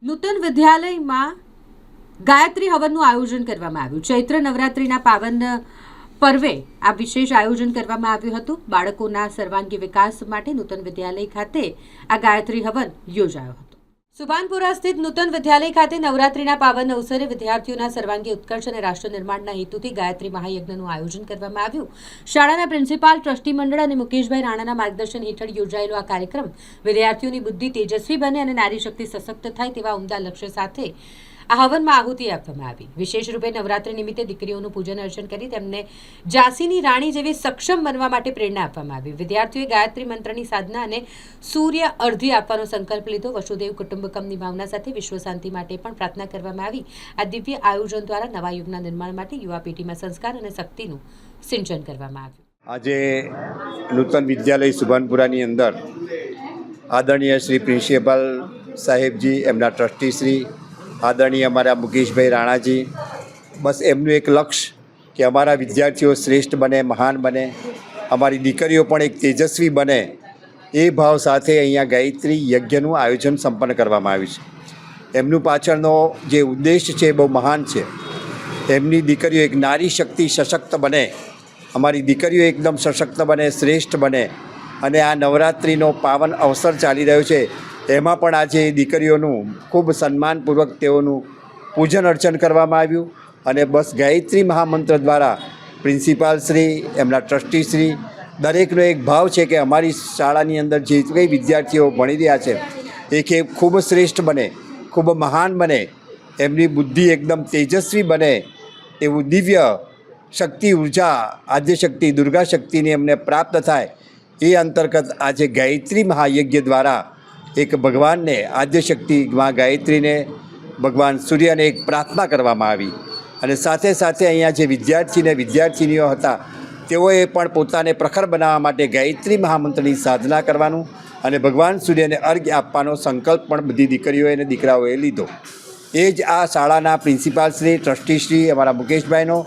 નૂતન વિદ્યાલયમાં ગાયત્રી હવનનું આયોજન કરવામાં આવ્યું। ચૈત્ર નવરાત્રિના પાવન પર્વે આ વિશેષ આયોજન કરવામાં આવ્યું હતું। બાળકોના સર્વાંગી વિકાસ માટે નૂતન વિદ્યાલય ખાતે આ ગાયત્રી હવન યોજાયો હતો। સુભાનપુરા સ્થિત નૂતન વિદ્યાલય ખાતે નવરાત્રિના પાવન અવસરે વિદ્યાર્થીઓના સર્વાંગી ઉત્કર્ષ અને રાષ્ટ્ર નિર્માણના હેતુથી ગાયત્રી મહાયજ્ઞનું આયોજન કરવામાં આવ્યું। શાળાના પ્રિન્સિપાલ, ટ્રસ્ટી મંડળ અને મુકેશભાઈ રાણાના માર્ગદર્શન હેઠળ યોજાયેલો આ કાર્યક્રમ વિદ્યાર્થીઓની બુદ્ધિ તેજસ્વી બને અને નારી શક્તિ સશક્ત થાય તેવા ઉમદા લક્ષ્ય સાથે આ હવનમાં આહુતિ આપવામાં આવી। વિશેષ રૂપે નવરાત્રિ નિમિત્તે દીકરીઓનું પૂજન અર્ચન કરી તેમને ઝાંસીની રાણી જેવી સક્ષમ બનવા માટે પ્રેરણા આપવામાં આવી। વિદ્યાર્થીઓએ ગાયત્રી મંત્રની સાધના અને સૂર્ય અર્ધી આપવાનો સંકલ્પ લીધો। વસુદેવ કુટુંબકમની ભાવના સાથે વિશ્વ શાંતિ માટે પણ પ્રાર્થના કરવામાં આવી। આ દિવ્ય આયોજન દ્વારા નવા યુગના નિર્માણ માટે યુવા પેઢીમાં સંસ્કાર અને શક્તિનું સિંચન કરવામાં આવ્યું। આજે નૂતન વિદ્યાલય સુભાનપુરાની અંદર આદરણીય શ્રી પ્રિન્સિપાલ સાહેબજી, એમના ટ્રસ્ટી શ્રી આદરણીય અમારા મુકેશભાઈ રાણાજી, બસ એમનું એક લક્ષ્ય કે અમારા વિદ્યાર્થીઓ શ્રેષ્ઠ બને, મહાન બને, અમારી દીકરીઓ પણ એક તેજસ્વી બને, એ ભાવ સાથે અહીંયા ગાયત્રી યજ્ઞનું આયોજન સંપન્ન કરવામાં આવ્યું છે। એમનું પાછળનો જે ઉદ્દેશ છે એ બહુ મહાન છે। એમની દીકરીઓ એક નારી શક્તિ સશક્ત બને, અમારી દીકરીઓ એકદમ સશક્ત બને, શ્રેષ્ઠ બને, અને આ નવરાત્રિનો પાવન અવસર ચાલી રહ્યો છે એમાં પણ આજે દીકરીઓનું ખૂબ સન્માનપૂર્વક તેઓનું પૂજન અર્ચન કરવામાં આવ્યું। અને બસ ગાયત્રી મહામંત્ર દ્વારા પ્રિન્સિપાલ શ્રી, એમના ટ્રસ્ટી શ્રી, દરેકનો એક ભાવ છે કે અમારી શાળાની અંદર જે કંઈ વિદ્યાર્થીઓ ભણી રહ્યા છે એ ખૂબ શ્રેષ્ઠ બને, ખૂબ મહાન બને, એમની બુદ્ધિ એકદમ તેજસ્વી બને, એવું દિવ્ય શક્તિ, ઉર્જા, આદ્યશક્તિ, દુર્ગા શક્તિની એમને પ્રાપ્ત થાય, એ અંતર્ગત આજે ગાયત્રી મહાયજ્ઞ દ્વારા એક ભગવાનને, આદ્યશક્તિ માં ગાયત્રીને, ભગવાન સૂર્યને એક પ્રાર્થના કરવામાં આવી। અને સાથે સાથે અહીંયા જે વિદ્યાર્થીને વિદ્યાર્થિનીઓ હતા તેઓએ પણ પોતાને પ્રખર બનાવવા માટે ગાયત્રી મહામંત્રની સાધના કરવાનું અને ભગવાન સૂર્યને અર્ઘ્ય આપવાનો સંકલ્પ પણ બધી દીકરીઓએ અને દીકરાઓએ લીધો। એ જ આ શાળાના પ્રિન્સિપાલશ્રી, ટ્રસ્ટીશ્રી, અમારા મુકેશભાઈનો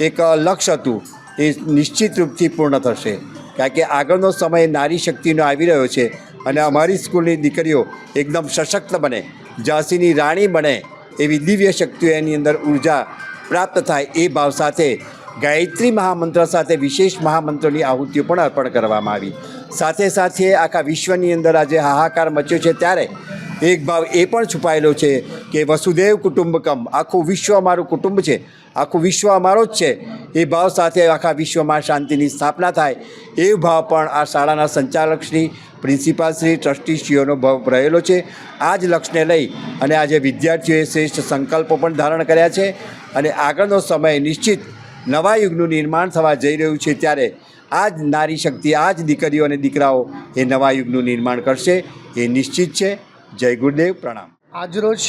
એક લક્ષ્ય હતું, એ નિશ્ચિત રૂપથી પૂર્ણ થશે, કારણ કે આગળનો સમય નારી શક્તિનો આવી રહ્યો છે અને અમારી સ્કૂલની દીકરીઓ એકદમ સશક્ત બને, ઝાંસીની રાણી બને, એવી દિવ્ય શક્તિઓ એની અંદર ઉર્જા પ્રાપ્ત થાય, એ ભાવ સાથે ગાયત્રી મહામંત્ર સાથે વિશેષ મહામંત્રોની આહુતિઓ પણ અર્પણ કરવામાં આવી। સાથે સાથે આખા વિશ્વની અંદર આજે હાહાકાર મચ્યો છે ત્યારે એક ભાવ એ પણ છુપાયેલો છે કે વસુદેવ કુટુંબકમ, આખું વિશ્વ અમારું કુટુંબ છે, આખું વિશ્વ અમારો જ છે, એ ભાવ સાથે આખા વિશ્વમાં શાંતિની સ્થાપના થાય, એ ભાવ પણ આ શાળાના સંચાલકશ્રી, પ્રિન્સિપાલશ્રી, ટ્રસ્ટીશ્રીઓનો ભાવ રહેલો છે। આ જ લક્ષ્યને લઈ અને આજે વિદ્યાર્થીઓએ શ્રેષ્ઠ સંકલ્પો પણ ધારણ કર્યા છે અને આગળનો સમય નિશ્ચિત નવા યુગનું નિર્માણ થવા જઈ રહ્યું છે ત્યારે આ જ નારી શક્તિ, આ જ દીકરીઓ અને દીકરાઓ એ નવા યુગનું નિર્માણ કરશે, એ નિશ્ચિત છે। જય ગુરુદેવ, પ્રણામ। આજરોજ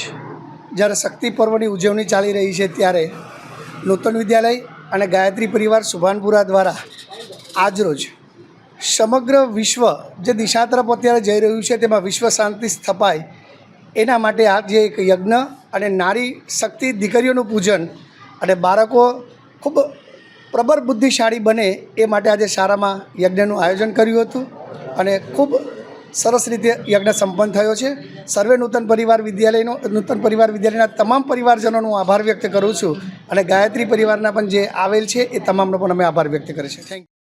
જ્યારે શક્તિ પર્વની ઉજવણી ચાલી રહી છે ત્યારે નૂતન વિદ્યાલય અને ગાયત્રી પરિવાર સુભાનપુરા દ્વારા આજરોજ સમગ્ર વિશ્વ જે દિશા તરફ અત્યારે જઈ રહ્યું છે તેમાં વિશ્વ શાંતિ સ્થપાય એના માટે આજે એક યજ્ઞ અને નારી શક્તિ, દીકરીઓનું પૂજન અને બાળકો ખૂબ પ્રબળ બુદ્ધિશાળી બને એ માટે આજે શાળામાં યજ્ઞનું આયોજન કર્યું હતું અને ખૂબ સરસ રીતે યજ્ઞ સંપન્ન થયો છે। સર્વે નૂતન પરિવાર વિદ્યાલયના તમામ પરિવારજનોનો આભાર વ્યક્ત કરું છું અને ગાયત્રી પરિવારના પણ જે આવેલ છે એ તમામનો પણ અમે આભાર વ્યક્ત કરીએ છીએ। Thank you.